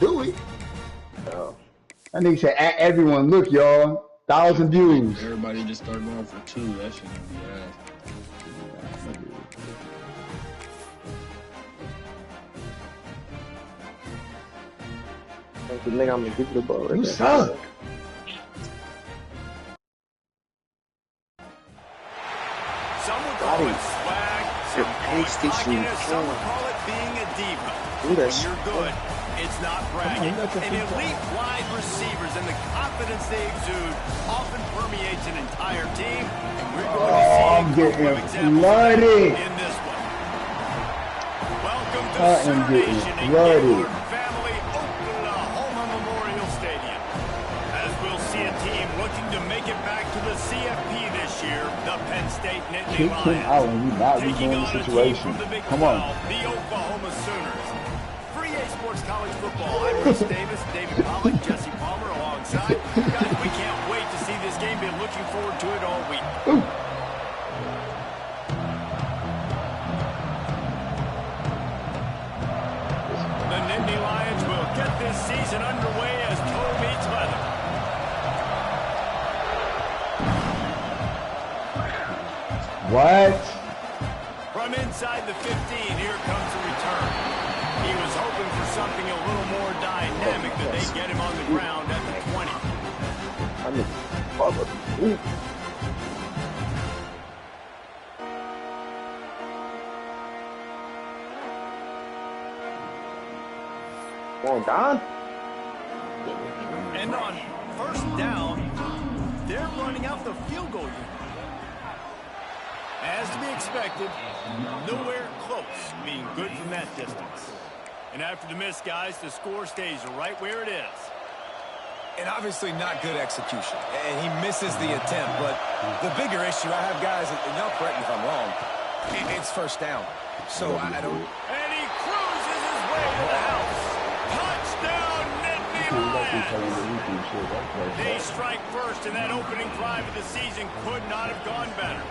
Do it. Oh. That nigga said, everyone, look, y'all. 1,000 views. Everybody just start going for 2. That shit gonna be ass. The nigga, I'm gonna give you the ball. You suck. Some would call it swag, some call it cockiness, some would call it being a diva. When you're good, it's not bragging. And elite wide receivers and the confidence they exude often permeates an entire team. And we're going to see a couple of examples in this one. Welcome to Sooner Nation and Gaylord Family Oklahoma Memorial Stadium. As we'll see a team looking to make it back to the CFP this year, the Penn State Nittany Kick him out when you not redoing the situation. Come on. The Oklahoma Sooners. Free A Sports College Football. I'm Chris Davis, David Pollock, Jesse Palmer alongside. Guys, we can't wait to see this game. Been looking forward to it all week. Ooh. The Nittany Lions will get this season underway as toe meets leather. What? From inside the 15, here comes the return. He was hoping for something a little more dynamic that they get him on the ground at the 20. I mean, Come on, Don. And on first down, they're running out the field goal unit. As to be expected, nowhere close being good from that distance. And after the miss, guys, the score stays right where it is. And obviously not good execution. And he misses the attempt. But the bigger issue I have, guys, and y'all correct me if I'm wrong, it's first down. So I don't... And he cruises his way to the house. Touchdown, Nittany Lions! They strike first, and that opening drive of the season could not have gone better.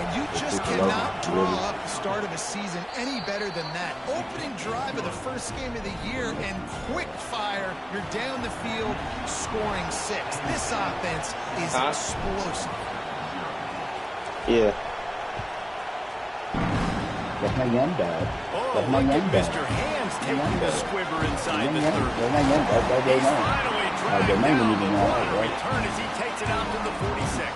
And you just cannot draw up the start of a season any better than that. Opening drive of the first game of the year and quick fire. You're down the field scoring 6. This offense is explosive. Yeah. That's my young dad. Oh, look at Mr. Hands taking the squibber inside the 30. He's finally dragged down the return as he takes it out to the 46.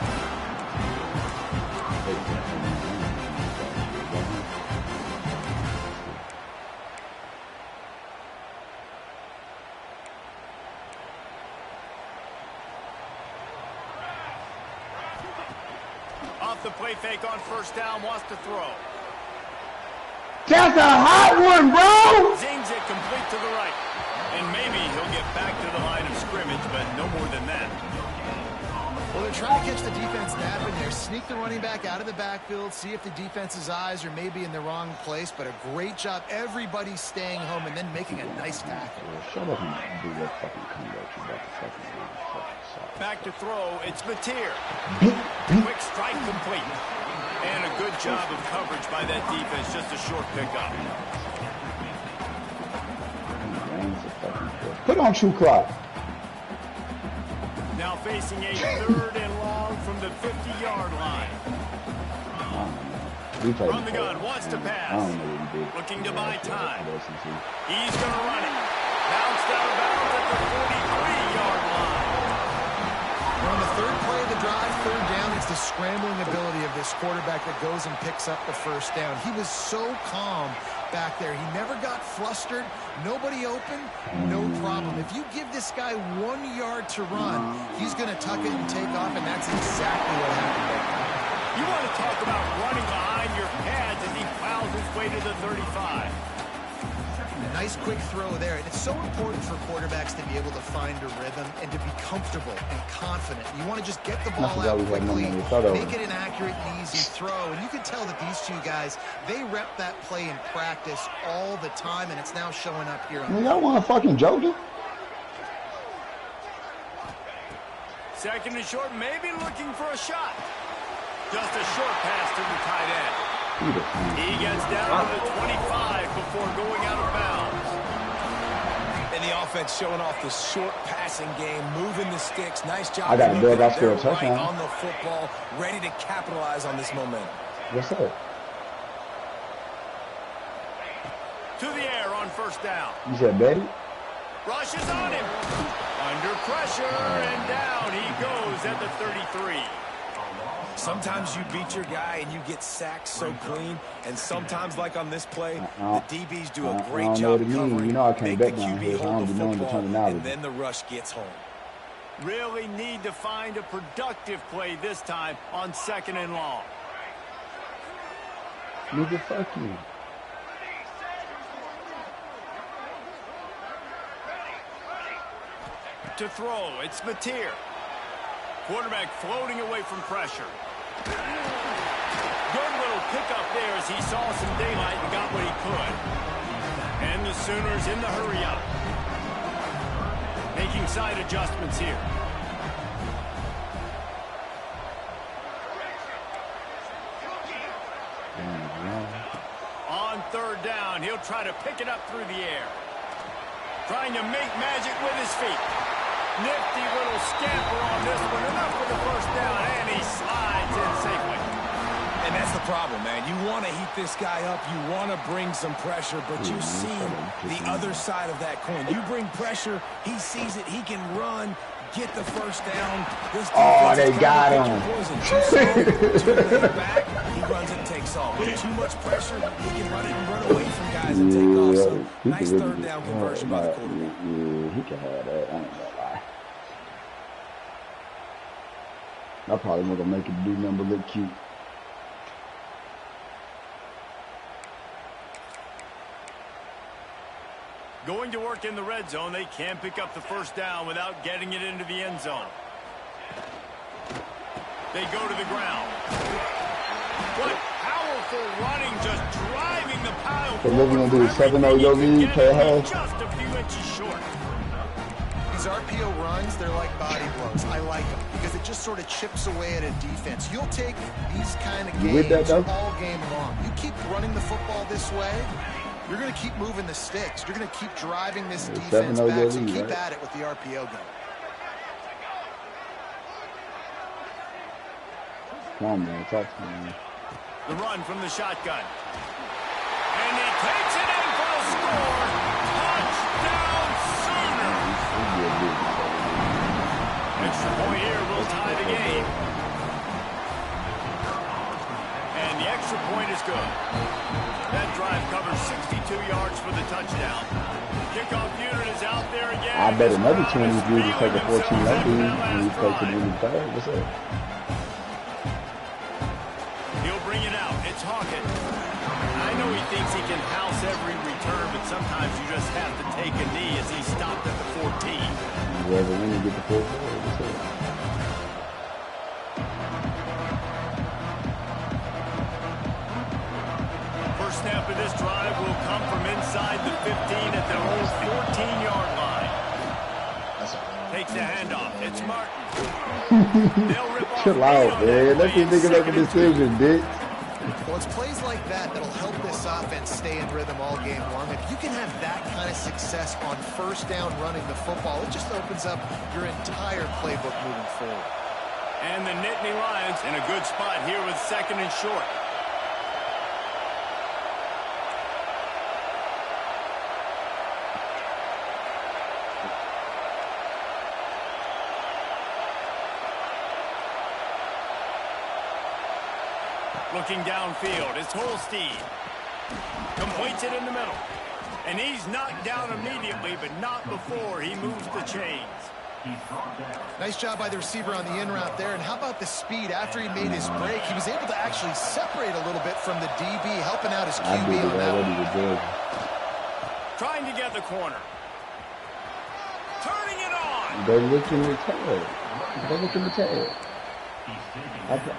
Off the play fake on first down, wants to throw. That's a hot one, bro! Zings it complete to the right. And maybe he'll get back to the line of scrimmage, but no more than that. Well, they're trying to catch the defense napping there. Sneak the running back out of the backfield, see if the defense's eyes are maybe in the wrong place, but a great job. Everybody's staying home and then making a nice tackle. Shut up and do that fucking comeback. You got the fucking back to throw, it's Mateer. Quick strike complete. And a good job of coverage by that defense, just a short pickup. Put on True Clock. Now facing a 3rd and long from the 50-yard line. From the gun, wants to pass. Looking to buy time. He's going to run it. Bounced out of bounds at the 43-yard line. On the 3rd play of the drive, 3rd down, it's the scrambling ability of this quarterback that goes and picks up the first down. He was so calm back there. He never got flustered. Nobody open, no problem. If you give this guy 1 yard to run, he's going to tuck it and take off, and that's exactly what happened there. You want to talk about running behind your pads as he plows his way to the 35. Nice quick throw there. And it's so important for quarterbacks to be able to find a rhythm and to be comfortable and confident. You want to just get the ball out quickly, make it an accurate and easy throw. And you can tell that these two guys, they rep that play in practice all the time, and it's now showing up here. Y'all want to fucking joke? 2nd and short, maybe looking for a shot. Just a short pass to the tight end. He gets down to the 25 before going out of bounds. offense showing off the short passing game, moving the sticks. Nice job. I got to build off They're score a right touchdown. on the football, ready to capitalize on this momentum. What's up? To the air on first down. You said Betty? Rushes on him. Under pressure, and down he goes at the 33. Sometimes you beat your guy and you get sacked so clean, and sometimes, like on this play, the DBs do a great job covering. You know I can't make the bet down QB here, so I hold don't the be knowing the football, terminology. and then the rush gets home. Really need to find a productive play this time on 2nd and long. Nigga, fuck you. To throw, it's Mateer. Quarterback floating away from pressure. Good little pickup there as he saw some daylight and got what he could. And the Sooners in the hurry up. Making side adjustments here. On 3rd down, he'll try to pick it up through the air. Trying to make magic with his feet. Nifty little scamper on this one. Enough for the first down, and he slides in safely. And that's the problem, man. You want to heat this guy up. You want to bring some pressure, but you see the other side of that coin. You bring pressure, he sees it, he can run, get the first down. This they got him. Too laid back, he runs and takes off. With too much pressure, he can run it and run away from guys and take off. So, nice 3rd down conversion by the quarterback. Yeah, he can have that. I ain't gonna lie. I probably not gonna make it do nothing but look cute. Going to work in the red zone. They can't pick up the first down without getting it into the end zone. They go to the ground. What powerful running, just driving the pile. So what we gonna do? 7-0 your lead, play a half? Just a few inches short. These RPO runs, they're like body blows. I like them because it just sort of chips away at a defense. You'll take these kind of games all game long. You keep running the football this way, you're going to keep moving the sticks. You're going to keep driving this defense back, so keep at it with the RPO game. Come on, man. Talk to me. The run from the shotgun. And he takes it in for the score. Touchdown, Sooners. Extra point here will tie the game. And the extra point is good. That drive covers 62 yards for the touchdown. Kickoff unit is out there again. I bet another 20 is good to take a 14 left and you take it in the 3rd. What's up? He'll bring it out. It's Hawkins. I know he thinks he can house every return, but sometimes you just have to take a knee as he stopped at the 14. Whoever when you get the 4-4, what's up? Snap of this drive will come from inside the 15 at their own 14-yard line. Takes the handoff. It's Martin. They'll rip off. Chill out, man. Let me think of a decision, bitch. Well, it's plays like that that'll help this offense stay in rhythm all game long. If you can have that kind of success on first down running the football, it just opens up your entire playbook moving forward. And the Nittany Lions in a good spot here with 2nd and short. Looking downfield, it's Holstein. Completes it in the middle. And he's knocked down immediately, but not before he moves the chains. Nice job by the receiver on the in route there. And how about the speed after he made his break? He was able to actually separate a little bit from the DB, helping out his QB on that one. Trying to get the corner. Turning it on. Go look in the tag. Go look in the tag.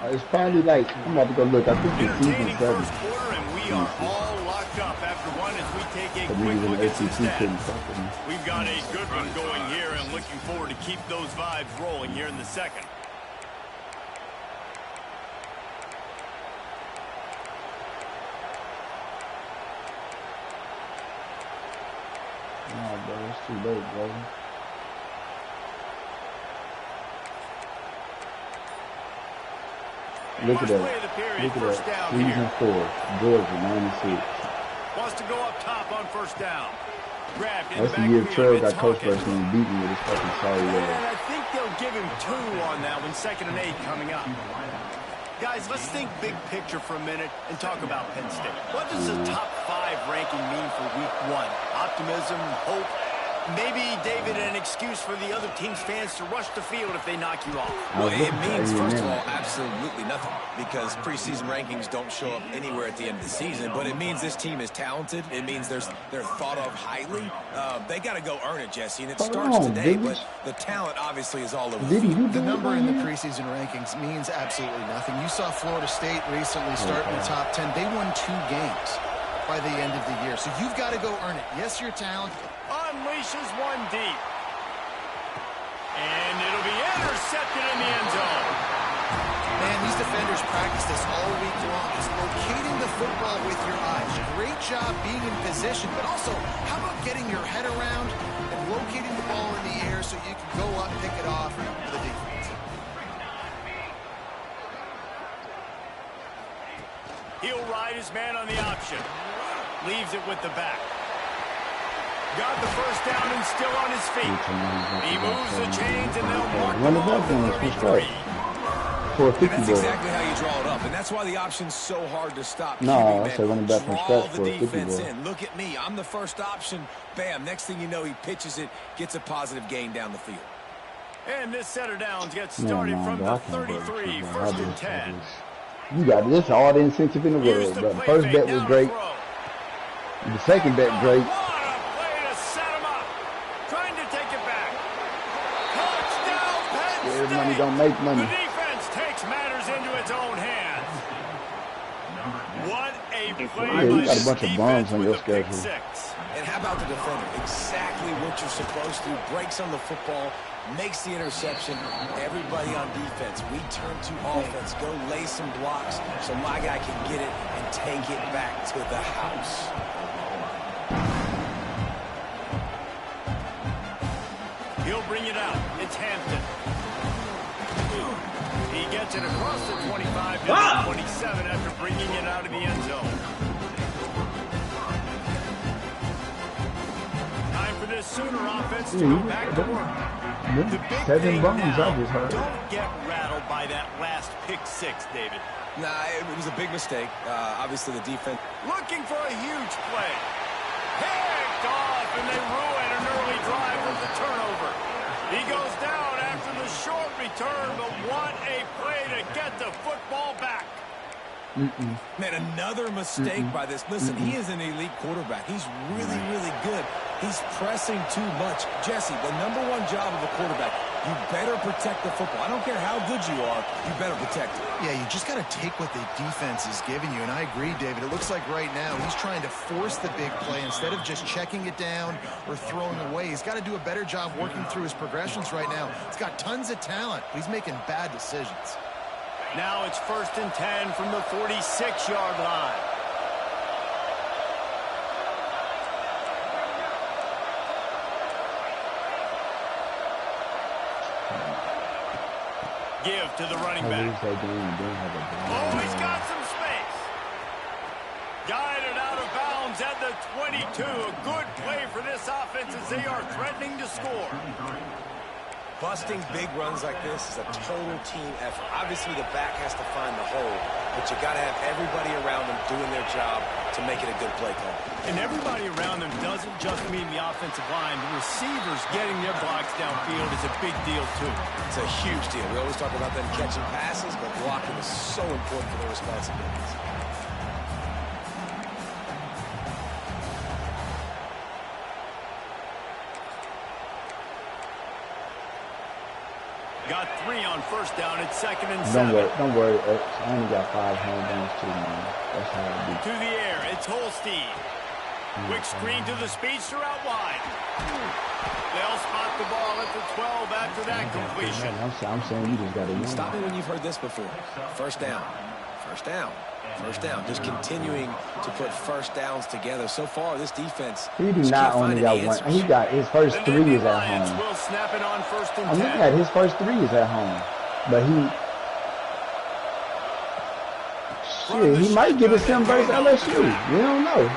It's probably like, I'm about to go look. I think the season's done. First quarter, and we are all locked up after one as we take a quick look at some stats. We've got a good one going here, and looking forward to keep those vibes rolling here in the 2nd. Nah, bro, It's too late, bro. Look at that. Look at that. 3 and 4. Georgia, 96. Wants to go up top on first down. That's the year Trey got coach versus and beat me with his fucking sorry And leg. I think they'll give him 2 on that one. 2nd and 8 coming up. Guys, let's think big picture for a minute and talk about Penn State. What does the top 5 ranking mean for week 1? Optimism, hope, maybe, David, an excuse for the other team's fans to rush the field if they knock you off. Well, it means, first of all, absolutely nothing, because preseason rankings don't show up anywhere at the end of the season, but it means this team is talented. It means they're thought of highly. They got to go earn it, Jesse, and it starts today, but the talent obviously is all over the field. The number in the preseason rankings means absolutely nothing. You saw Florida State recently start in the top 10. They won 2 games by the end of the year, so you've got to go earn it. Yes, you're talented. Unleashes one deep. And it'll be intercepted in the end zone. Man, these defenders practice this all week long. Just locating the football with your eyes. Great job being in position, but also, how about getting your head around and locating the ball in the air so you can go up, pick it off for the defense. He'll ride his man on the option. Leaves it with the back. Got the first down and still on his feet. He moves the chains and they'll mark the ball at the 33. That's exactly how you draw it up, and that's why the option's so hard to stop. No, I said running back from draw scratch the for a 50 defense ball. in. Look at me. I'm the first option. Bam. Next thing you know, he pitches it, gets a positive gain down the field. And this set of downs gets started from the 33, 1st and 10. You got this all the incentive in the world, but the first bet was great. The second bet great. What a play to set him up. Trying to take it back. Touchdown, Penn State. Money don't make money. The defense takes matters into its own hands. What a play by you got a the bunch of bombs defense on with your the pick schedule. 6. And how about the defender? Exactly what you're supposed to. Breaks on the football, makes the interception. Everybody on defense, we turn to offense. Go lay some blocks so my guy can get it and take it back to the house. He'll bring it out. It's Hampton. He gets it across the 25 to the 27 after bringing it out of the end zone. Time for this Sooner offense to go back to work. The big 7 thing bombs now, I just heard. don't get rattled by that last pick 6, David. Nah, it was a big mistake. Obviously, the defense. Looking for a huge play. Picked off, and they ruin an early drive with the turnover. He goes down after the short return, but what a play to get the football back. Man, another mistake by this. Listen, he is an elite quarterback. He's really, really good. He's pressing too much. Jesse, the #1 job of a quarterback, you better protect the football. I don't care how good you are, you better protect it. Yeah, you just got to take what the defense is giving you, and I agree, David. It looks like right now he's trying to force the big play instead of just checking it down or throwing away. He's got to do a better job working through his progressions right now. He's got tons of talent, but he's making bad decisions. Now it's 1st and 10 from the 46-yard line. Give to the running back. Oh, he's got some space. Guided out of bounds at the 22. A good play for this offense as they are threatening to score. Busting big runs like this is a total team effort. Obviously, the back has to find the hole, but you got to have everybody around them doing their job to make it a good play call. And everybody around them doesn't just mean the offensive line. The receivers getting their blocks downfield is a big deal, too. It's a huge deal. We always talk about them catching passes, but blocking is so important for their responsibilities. Got 3 on 1st down. It's 2nd and 7. Don't worry. I only got 5 home downs too, man. That's how it be. To the air. It's Holstein. Quick screen to the speedster out wide. They'll spot the ball at the 12 after that completion. I'm saying you just got to win. Stop me when you've heard this before. 1st down. First down. First down. Just continuing to put first downs together. So far, this defense. He do not only got one. He got his first 3 is at home. I'm looking at his first 3 is at home, but he might get a sim versus LSU. We don't know.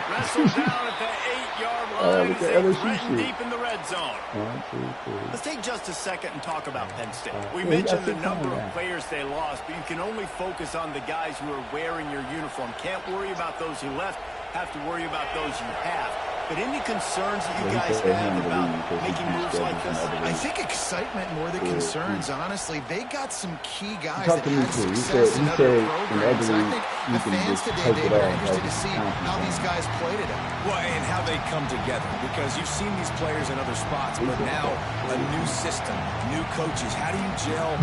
Look at LSU shit. Deep in the red zone. 1, 2, 3. Let's take just a second and talk about Penn State. We mentioned the number of players they lost, but you can only focus on the guys who are wearing your uniform. Can't worry about those who left. Have to worry about those you have. But any concerns that you guys have about making moves like this? I think excitement more than concerns, honestly. They got some key guys that Talk to me had too. success in other in programs. every, I think the fans today, David, are interested to see how these guys played it out. Well, and how they come together, because you've seen these players in other spots, but now a new system, new coaches. How do you gel?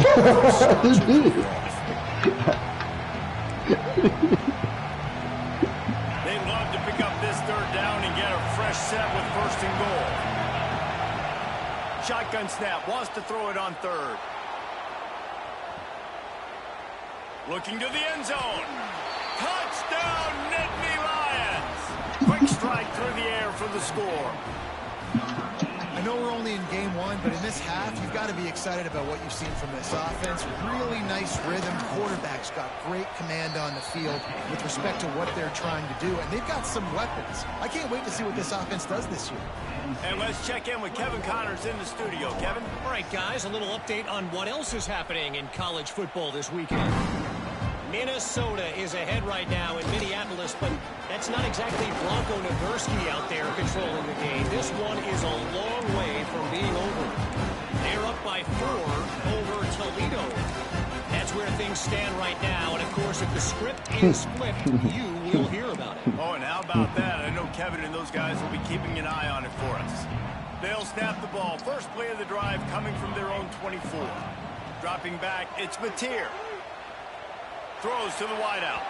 They'd love to pick up this third down and get a fresh set with first and goal. Shotgun snap, wants to throw it on third. Looking to the end zone. Touchdown, Nittany Lions! Quick strike through the air for the score. I know we're only in game 1, but in this half, you've got to be excited about what you've seen from this offense. Really nice rhythm. Quarterback's got great command on the field with respect to what they're trying to do, and they've got some weapons. I can't wait to see what this offense does this year. And let's check in with Kevin Connors in the studio. Kevin? All right, guys, a little update on what else is happening in college football this weekend. Minnesota is ahead right now in Minneapolis, but that's not exactly Bronco Nagurski out there controlling the game. This one is a long way from being over. They're up by 4 over Toledo. That's where things stand right now, and of course, if the script is flipped, you will hear about it. Oh, and how about that? I know Kevin and those guys will be keeping an eye on it for us. They'll snap the ball. First play of the drive coming from their own 24. Dropping back, it's Mateer. Throws to the wideout.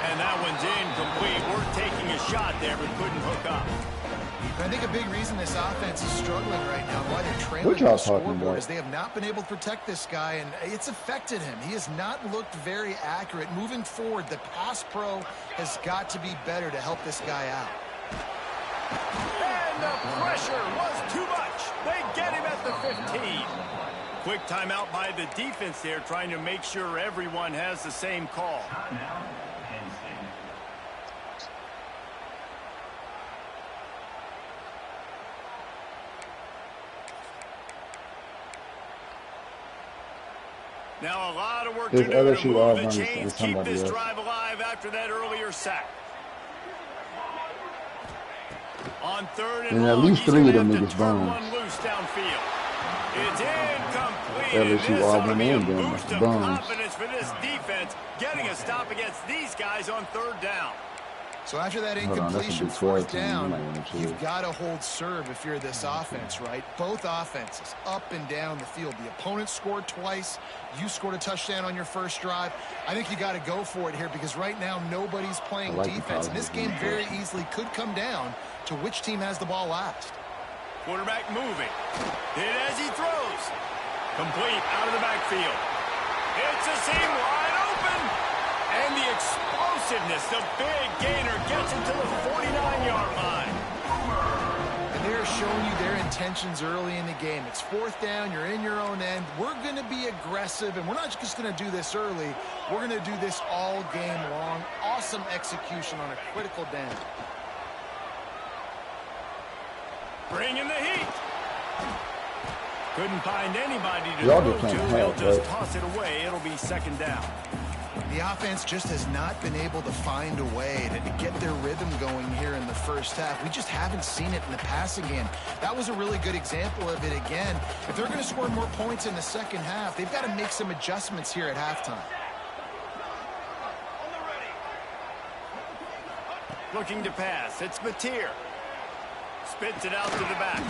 And that one's incomplete. We're taking a shot there, but couldn't hook up. I think a big reason this offense is struggling right now, why they're trailing the scoreboard, is they have not been able to protect this guy, and it's affected him. He has not looked very accurate. Moving forward, the pass pro has got to be better to help this guy out. And the pressure was too much. They get him at the 15. Quick timeout by the defense there, trying to make sure everyone has the same call. Now a lot of work to do to move the chains, keep this drive alive after that earlier sack. On third and at least 3 of them niggas one bones. loose downfield. It's incomplete. LSU all went in there, Boost of bones. confidence for this defense, getting a stop against these guys on third down. So after that incompletion, fourth down, you've got to hold serve if you're this offense, right? Both offenses up and down the field. The opponent scored twice. You scored a touchdown on your first drive. I think you got to go for it here because right now nobody's playing defense. And this game very easily could come down to which team has the ball last. Quarterback moving. Hit as he throws. Complete out of the backfield. It's a seam wide open. And the explosiveness, the big gainer gets him to the 49-yard line. And they're showing you their intentions early in the game. It's fourth down. You're in your own end. We're going to be aggressive, and we're not just going to do this early. We're going to do this all game long. Awesome execution on a critical down. Bring in the heat. Couldn't find anybody to throw to. They'll just toss it away. It'll be second down. The offense just has not been able to find a way to get their rhythm going here in the first half. We just haven't seen it in the passing game. That was a really good example of it again. If they're going to score more points in the second half, they've got to make some adjustments here at halftime. Looking to pass. It's Mateer. Spits it out to the back.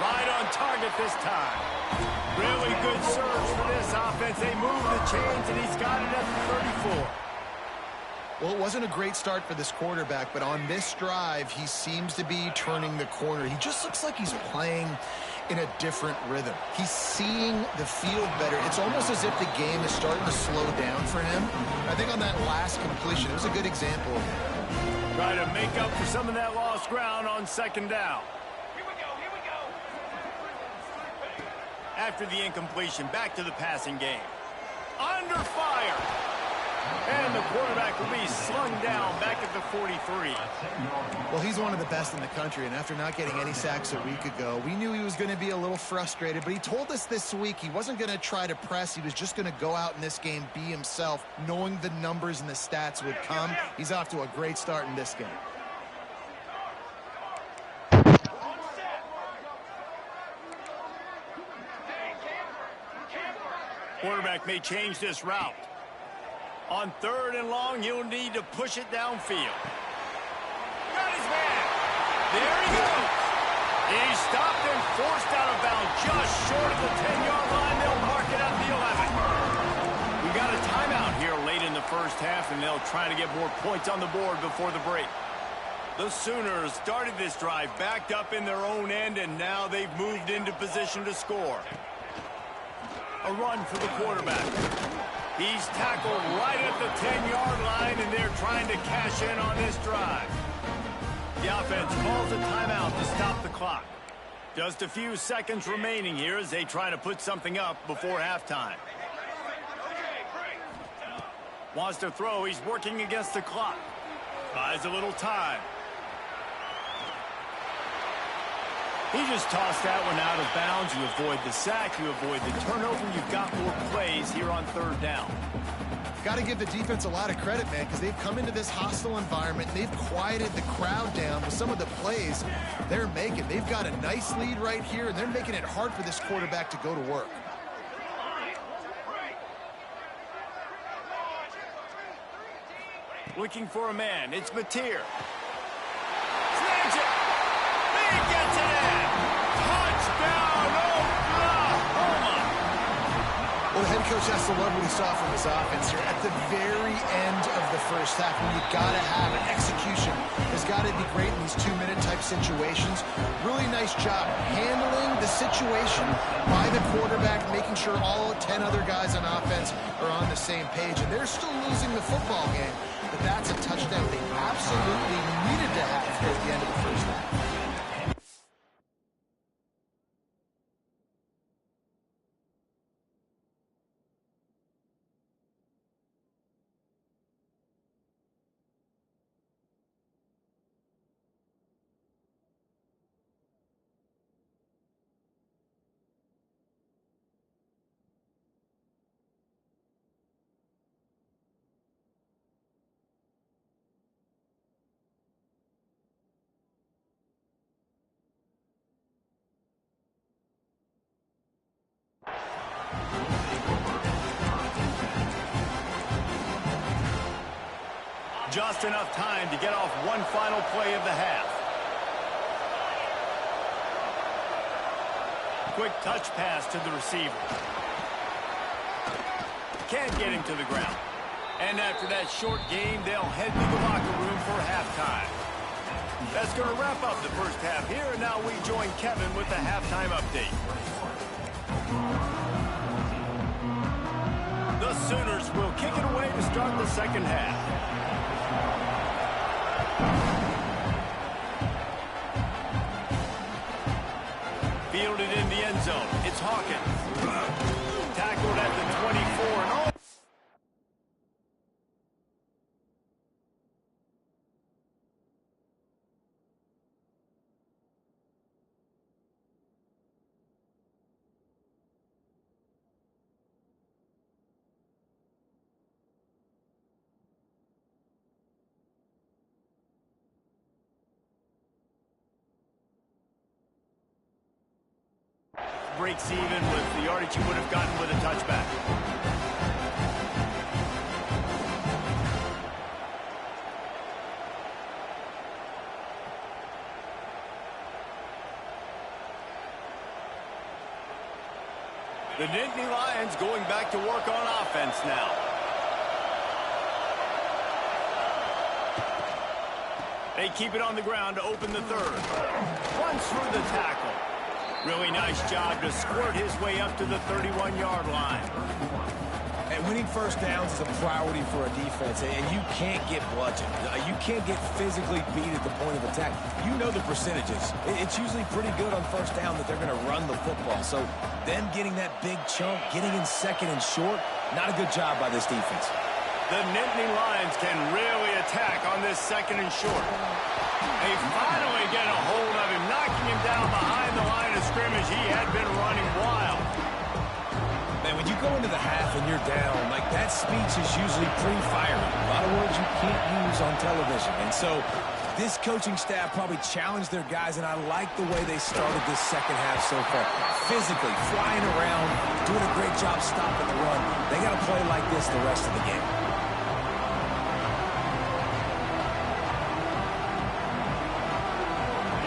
Right on target this time. Really good surge for this offense. They move the chains, and he's got it at the 34. Well, it wasn't a great start for this quarterback, but on this drive, he seems to be turning the corner. He just looks like he's playing in a different rhythm. He's seeing the field better. It's almost as if the game is starting to slow down for him. I think on that last completion, it was a good example of that. Try to make up for some of that lost ground on second down. Here we go. After the incompletion, back to the passing game. Under fire. And the quarterback will be slung down back at the 43. Well, he's one of the best in the country, and after not getting any sacks a week ago, we knew he was going to be a little frustrated, but he told us this week he wasn't going to try to press. He was just going to go out in this game, be himself, knowing the numbers and the stats would come. He's off to a great start in this game. Quarterback may change this route. On third and long, he'll need to push it downfield. Got his man. There he goes. He's stopped and forced out of bounds just short of the 10-yard line. They'll mark it at the 11. We got a timeout here late in the first half, and they'll try to get more points on the board before the break. The Sooners started this drive backed up in their own end, and now they've moved into position to score. A run for the quarterback. He's tackled right at the 10-yard line, and they're trying to cash in on this drive. The offense calls a timeout to stop the clock. Just a few seconds remaining here as they try to put something up before halftime. Wants to throw. He's working against the clock. Buys a little time. He just tossed that one out of bounds. You avoid the sack. You avoid the turnover. You've got more plays here on third down. Got to give the defense a lot of credit, man, because they've come into this hostile environment. They've quieted the crowd down with some of the plays they're making. They've got a nice lead right here, and they're making it hard for this quarterback to go to work. Looking for a man. It's Mateer. Snags it. He gets it in. Touchdown, Oklahoma. Well, the head coach has to love what he saw from his offense here at the very end of the first half. When you got to have an execution, has got to be great in these 2-minute type situations. Really nice job handling the situation by the quarterback, making sure all 10 other guys on offense are on the same page. And they're still losing the football game, but that's a touchdown they absolutely needed to have here at the end of the first half. Just enough time to get off one final play of the half. Quick touch pass to the receiver. Can't get him to the ground. And after that short game, they'll head to the locker room for halftime. That's going to wrap up the first half here, and now we join Kevin with the halftime update. The Sooners will kick it away to start the second half. Fielded in the end zone. It's Hawkins. Tackled at the 24. And all breaks even with the yardage you would have gotten with a touchback. The Nittany Lions going back to work on offense now. They keep it on the ground to open the third. Runs through the tackle. Really nice job to squirt his way up to the 31-yard line. And winning first downs is a priority for a defense, and you can't get bludgeoned. You can't get physically beat at the point of attack. You know the percentages. It's usually pretty good on first down that they're going to run the football. So them getting that big chunk, getting in second and short, not a good job by this defense. The Nittany Lions can really attack on this second and short. They finally get a hold of him, knocking him down behind the line of scrimmage. He had been running wild. Man, when you go into the half and you're down, like that speech is usually pretty fiery. A lot of words you can't use on television. And so this coaching staff probably challenged their guys, and I like the way they started this second half so far. Physically, flying around, doing a great job stopping the run. They got to play like this the rest of the game.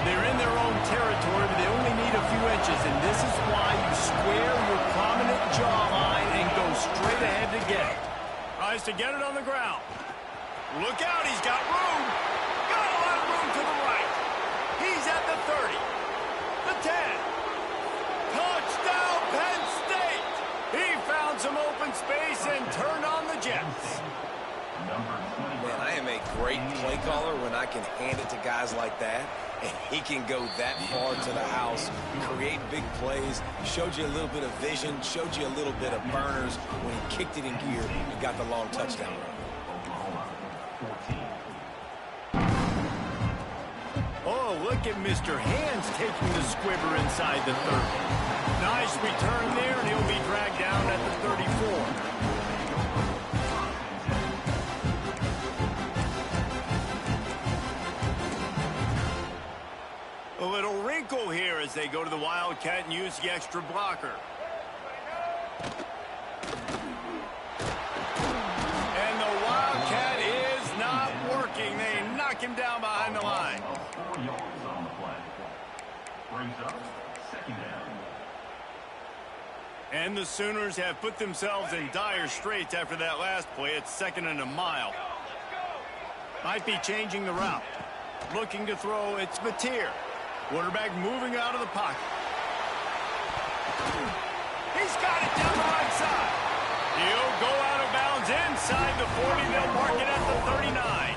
They're in their own territory, but they only need a few inches, and this is why you square your prominent jawline and go straight ahead to get it. Tries to get it on the ground. Look out, he's got room. Got a lot of room to the right. He's at the 30, the 10. Touchdown, Penn State. He found some open space and turned on the Jets. Man, I am a great play caller when I can hand it to guys like that. And he can go that far to the house, create big plays, showed you a little bit of vision, showed you a little bit of burners when he kicked it in gear and got the long touchdown run. Oh, look at Mr. Hands taking the squibber inside the 30. Nice return there, and he'll be dragged down at the 34. A little wrinkle here as they go to the Wildcat and use the extra blocker. And the Wildcat is not working. They knock him down behind the line. 4 yards on the play. Brings up second down. And the Sooners have put themselves in dire straits after that last play. It's second and a mile. Might be changing the route. Looking to throw, it's Mateer. Quarterback moving out of the pocket. He's got it down the right side. He'll go out of bounds inside the 40. They'll mark it at the 39.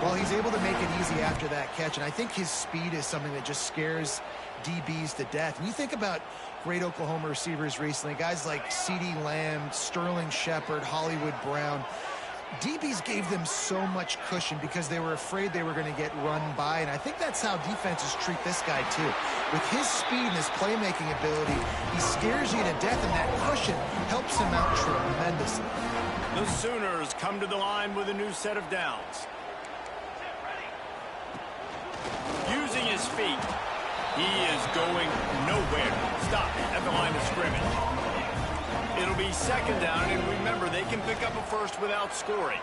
Well, he's able to make it easy after that catch, and I think his speed is something that just scares DBs to death. And you think about great Oklahoma receivers recently, guys like CeeDee Lamb, Sterling Shepard, Hollywood Brown. DBs gave them so much cushion because they were afraid they were going to get run by, and I think that's how defenses treat this guy too. With his speed and his playmaking ability, he scares you to death, and that cushion helps him out tremendously. The Sooners come to the line with a new set of downs. Using his feet, he is going nowhere. Stop at the line of scrimmage. It'll be second down, and remember, they can pick up a first without scoring.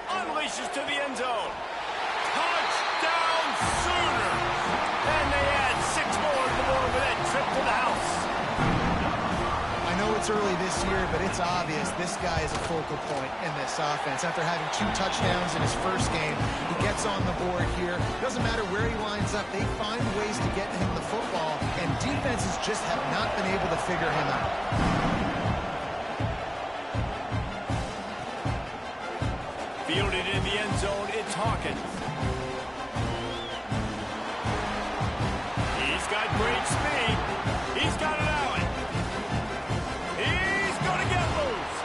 Unleashes to the end zone. Touchdown, Sooners! And they add 6 more to the board with that trip to the house. I know it's early this year, but it's obvious this guy is a focal point in this offense. After having 2 touchdowns in his first game, he gets on the board here. Doesn't matter where he lines up, they find ways to get him the football, and defenses just have not been able to figure him out. Fielded in the end zone, it's Hawkins. He's got great speed. He's got it out. He's going to get loose.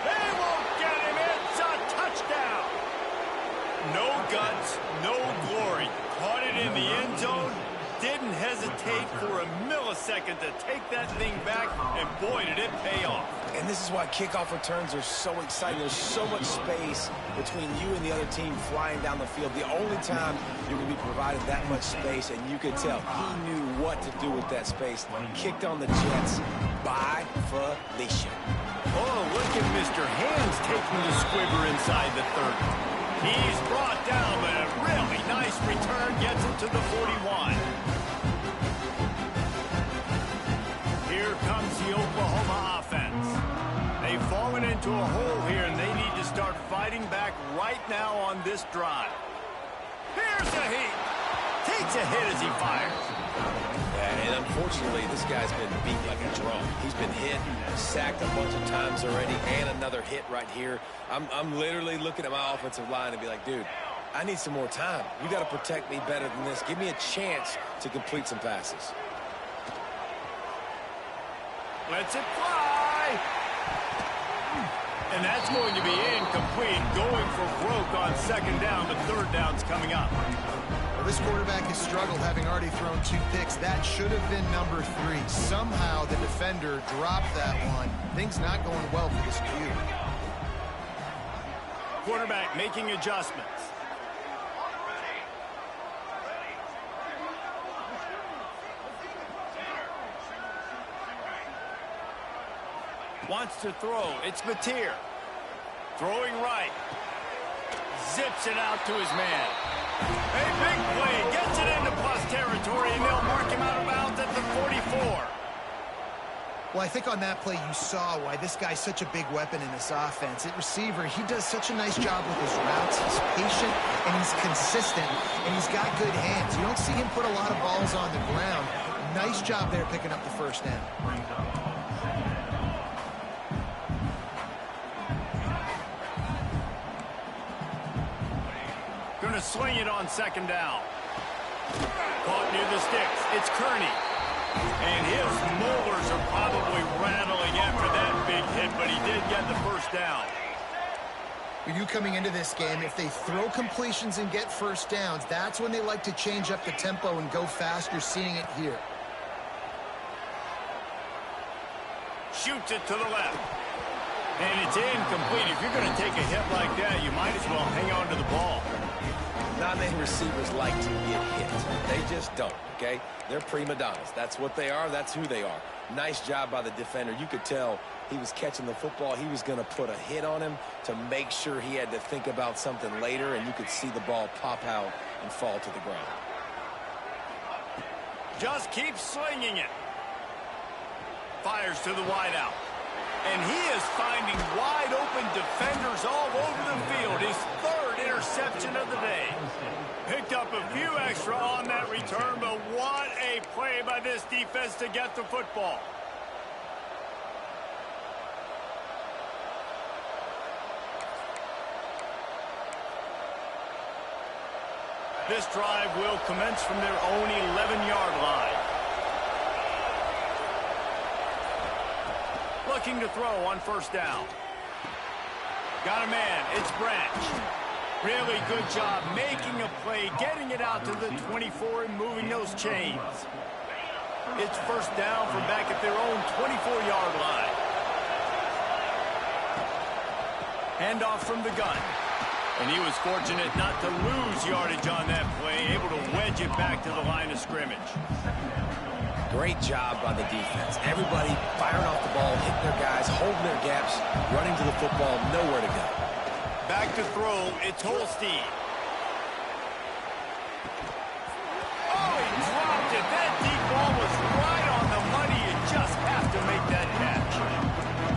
They won't get him. It's a touchdown. No guts, no glory. Caught it in the end zone. Didn't hesitate for a millisecond to take that thing back, and boy, did it pay off. And this is why kickoff returns are so exciting. There's so much space between you and the other team flying down the field. The only time you're going to be provided that much space, and you could tell he knew what to do with that space. Kicked on the Jets by Felicia. Oh, look at Mr. Hands taking the squibber inside the 30. He's brought down, but a really nice return gets him to the 41. Here comes the Oklahoma offense. They've fallen into a hole here, and they need to start fighting back right now on this drive. Here's a heat. Takes a hit as he fires. And unfortunately, this guy's been beat like a drum. He's been hit, sacked a bunch of times already, and another hit right here. I'm literally looking at my offensive line and be like, dude, I need some more time. You got to protect me better than this. Give me a chance to complete some passes. Lets it fly. And that's going to be incomplete. Going for broke on second down, but third down's coming up. Well, this quarterback has struggled, having already thrown 2 picks. That should have been number 3. Somehow the defender dropped that one. Things not going well for this Q. Quarterback making adjustments. Wants to throw. It's Mateer. Throwing right. Zips it out to his man. A big play. Gets it into plus territory, and they'll mark him out of bounds at the 44. Well, I think on that play you saw why this guy's such a big weapon in this offense. At receiver, he does such a nice job with his routes. He's patient, and he's consistent, and he's got good hands. You don't see him put a lot of balls on the ground. Nice job there picking up the first down. Going to swing it on second down. Caught near the sticks. It's Kearney. And his molars are probably rattling after that big hit, but he did get the first down. For you coming into this game, if they throw completions and get first downs, that's when they like to change up the tempo and go fast. You're seeing it here. Shoots it to the left. And it's incomplete. If you're going to take a hit like that, you might as well hang on to the ball. Not many receivers like to get hit. They just don't, okay? They're prima donnas. That's what they are. That's who they are. Nice job by the defender. You could tell he was catching the football. He was going to put a hit on him to make sure he had to think about something later, and you could see the ball pop out and fall to the ground. Just keeps slinging it. Fires to the wideout. And he is finding wide-open defenders all over the field. His third interception of the day. Picked up a few extra on that return, but what a play by this defense to get the football. This drive will commence from their own 11-yard line. Looking to throw on first down. Got a man. It's Branch. Really good job making a play, getting it out to the 24 and moving those chains. It's first down from back at their own 24-yard line. Handoff from the gun. And he was fortunate not to lose yardage on that play, able to wedge it back to the line of scrimmage. Great job by the defense. Everybody firing off the ball, hitting their guys, holding their gaps, running to the football, nowhere to go. Back to throw, it's Holstein. Oh, he dropped it. That deep ball was right on the money. You just have to make that catch.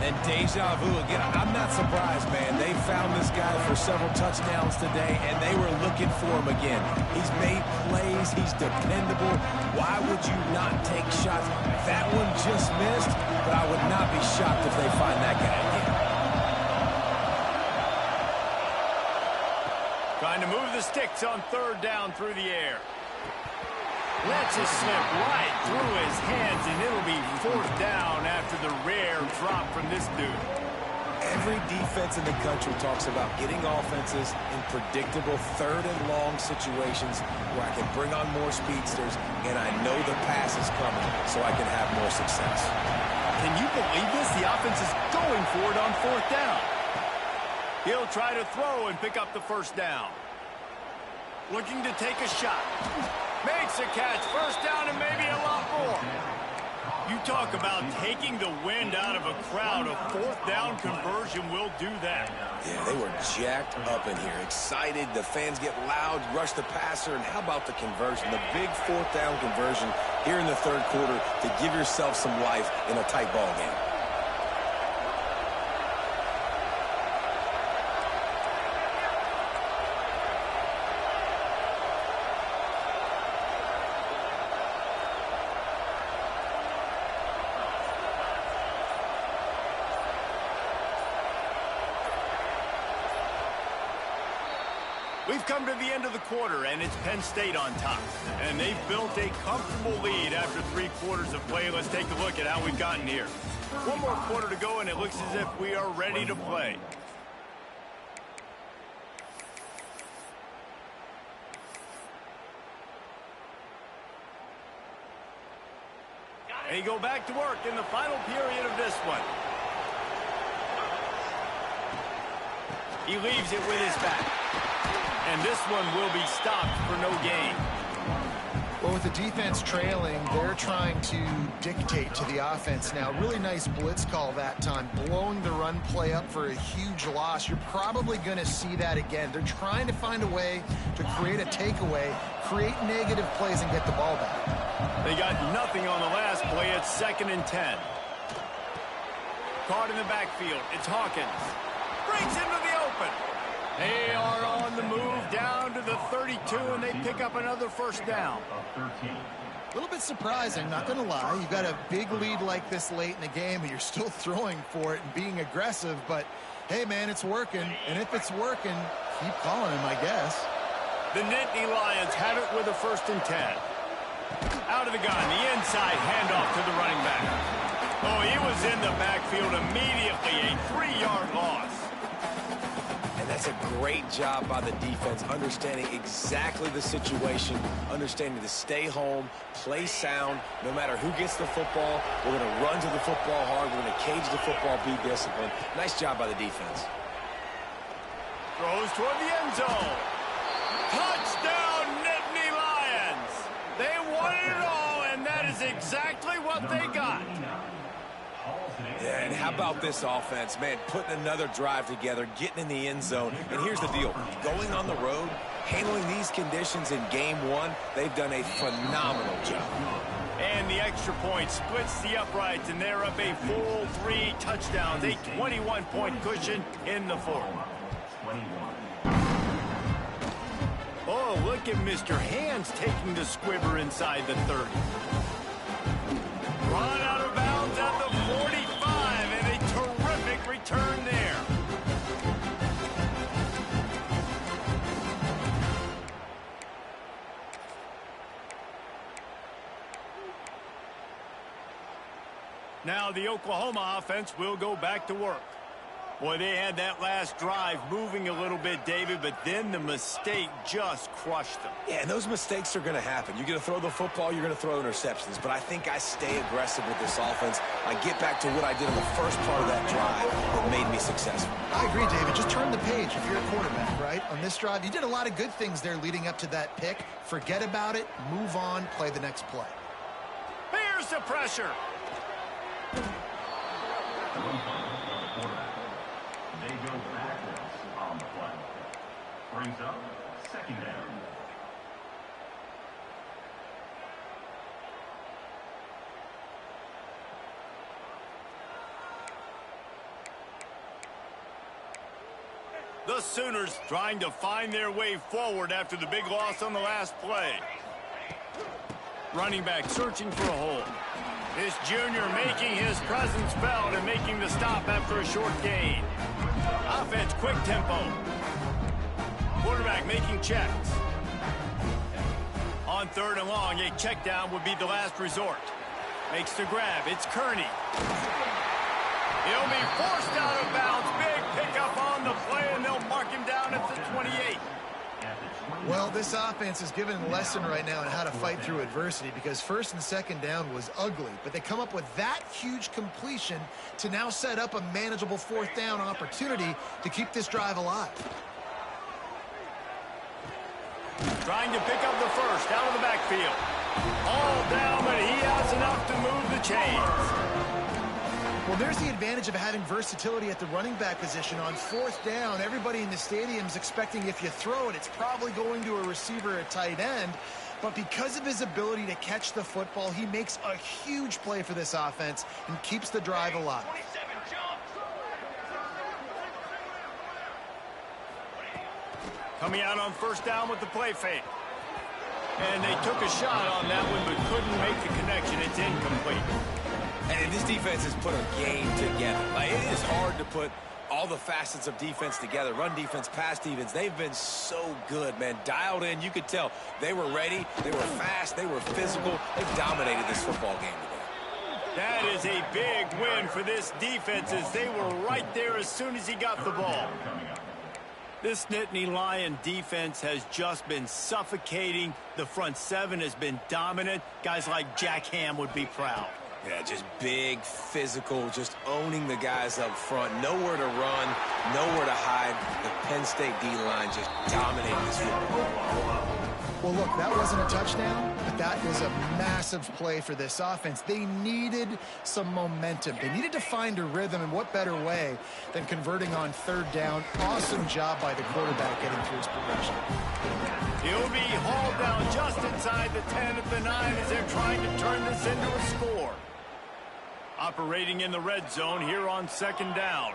And deja vu again. I'm not surprised, man. They found this guy for several touchdowns today, and they were looking for him again. He's made plays. He's dependable. Why would you not take shots? That one just missed, but I would not be shocked if they find that guy again. Trying to move the sticks on third down through the air. Lets it slip right through his hands, and it'll be fourth down after the rare drop from this dude. Every defense in the country talks about getting offenses in predictable third and long situations where I can bring on more speedsters, and I know the pass is coming, so I can have more success. Can you believe this? The offense is going for it on fourth down. He'll try to throw and pick up the first down. Looking to take a shot. Makes a catch. First down and maybe a lot more. You talk about taking the wind out of a crowd. A fourth down conversion will do that. Yeah, they were jacked up in here. Excited. The fans get loud, rush the passer, and how about the conversion? The big fourth down conversion here in the third quarter to give yourself some life in a tight ball game. We've come to the end of the quarter, and it's Penn State on top. And they've built a comfortable lead after 3 quarters of play. Let's take a look at how we've gotten here. 1 more quarter to go, and it looks as if we are ready to play. They go back to work in the final period of this one. He leaves it with his back. And this one will be stopped for no gain. Well, with the defense trailing, they're trying to dictate to the offense now. Really nice blitz call that time, blowing the run play up for a huge loss. You're probably going to see that again. They're trying to find a way to create a takeaway, create negative plays, and get the ball back. They got nothing on the last play. It's 2nd and 10. Caught in the backfield. It's Hawkins. Breaks into the open. They are on the move down to the 32, and they pick up another first down. A little bit surprising, not going to lie. You've got a big lead like this late in the game, and you're still throwing for it and being aggressive. But, hey, man, it's working. And if it's working, keep calling him, I guess. The Nittany Lions have it with a 1st and 10. Out of the gun, the inside handoff to the running back. Oh, he was in the backfield immediately, a 3-yard loss. And that's a great job by the defense, understanding exactly the situation, understanding to stay home, play sound. No matter who gets the football, we're going to run to the football hard. We're going to cage the football, be disciplined. Nice job by the defense. Throws toward the end zone. Touchdown, Nittany Lions. They won it all, and that is exactly what they got. Yeah, and how about this offense, man, putting another drive together, getting in the end zone. And here's the deal, going on the road, handling these conditions in game 1, they've done a phenomenal job. And the extra point splits the uprights, and they're up a full 3 touchdowns, a 21-point cushion in the 4th. Oh, look at Mr. Hands taking the squibber inside the 30. Run out of bounds at the 45, and a terrific return there. Now the Oklahoma offense will go back to work. Boy, they had that last drive moving a little bit, David, but then the mistake just crushed them. Yeah, and those mistakes are going to happen. You're going to throw the football, you're going to throw interceptions. But I think I stay aggressive with this offense. I get back to what I did in the first part of that drive that made me successful. I agree, David. Just turn the page if you're a quarterback, right? On this drive, you did a lot of good things there leading up to that pick. Forget about it, move on, play the next play. Here's the pressure. They go backwards on the play. Brings up 2nd down. The Sooners trying to find their way forward after the big loss on the last play. Running back searching for a hole. This junior making his presence felt and making the stop after a short gain. Offense, quick tempo. Quarterback making checks. On 3rd and long, a check down would be the last resort. Makes the grab. It's Kearney. He'll be forced out of bounds. Big pickup on the play, and they'll mark him down at the 28. Well, this offense is given a lesson right now on how to fight through adversity because 1st and 2nd down was ugly, but they come up with that huge completion to now set up a manageable 4th down opportunity to keep this drive alive. Trying to pick up the first out of the backfield. All down, but he has enough to move the chains. Well, there's the advantage of having versatility at the running back position. On 4th down, everybody in the stadium is expecting if you throw it, it's probably going to a receiver at tight end. But because of his ability to catch the football, he makes a huge play for this offense and keeps the drive alive. Coming out on 1st down with the play fake. And they took a shot on that one but couldn't make the connection. It's incomplete. And this defense has put a game together. Like, it is hard to put all the facets of defense together, run defense, pass defense. They've been so good, man. Dialed in. You could tell they were ready. They were fast. They were physical. They've dominated this football game today. That is a big win for this defense as they were right there as soon as he got the ball. This Nittany Lion defense has just been suffocating. The front seven has been dominant. Guys like Jack Ham would be proud. Yeah, just big, physical, just owning the guys up front. Nowhere to run, nowhere to hide. The Penn State D-line just dominating this football. Well, look, that wasn't a touchdown, but that was a massive play for this offense. They needed some momentum. They needed to find a rhythm, and what better way than converting on third down. Awesome job by the quarterback getting through his progression. He'll be hauled down just inside the 10 at the 9 as they're trying to turn this into a score. Operating in the red zone here on second down.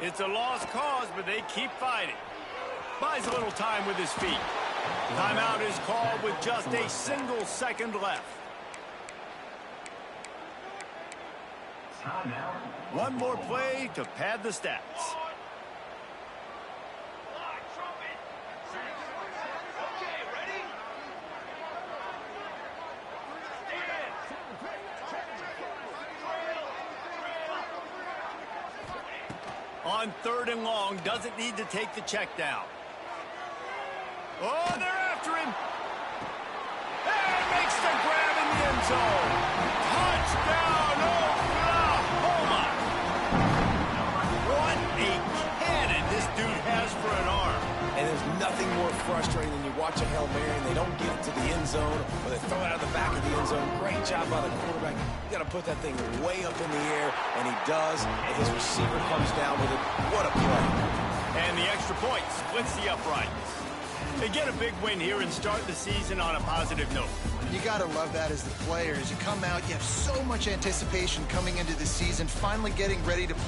It's a lost cause, but they keep fighting. Buys a little time with his feet. Timeout is called with just a single second left. One more play to pad the stats. On third and long, doesn't need to take the check down. Oh, they're after him. And makes the grab in the end zone. Touchdown, Oklahoma. What a cannon this dude has for an arm. And there's nothing more frustrating than you watch a Hail Mary and they don't get it to the end zone or they throw it out of the back of the end zone. Great job by the quarterback. You got to put that thing way up in the air, and he does, and his receiver comes down with it. What a play. And the extra point splits the uprights. They get a big win here and start the season on a positive note. You got to love that as the player. As you come out, you have so much anticipation coming into the season, finally getting ready to play.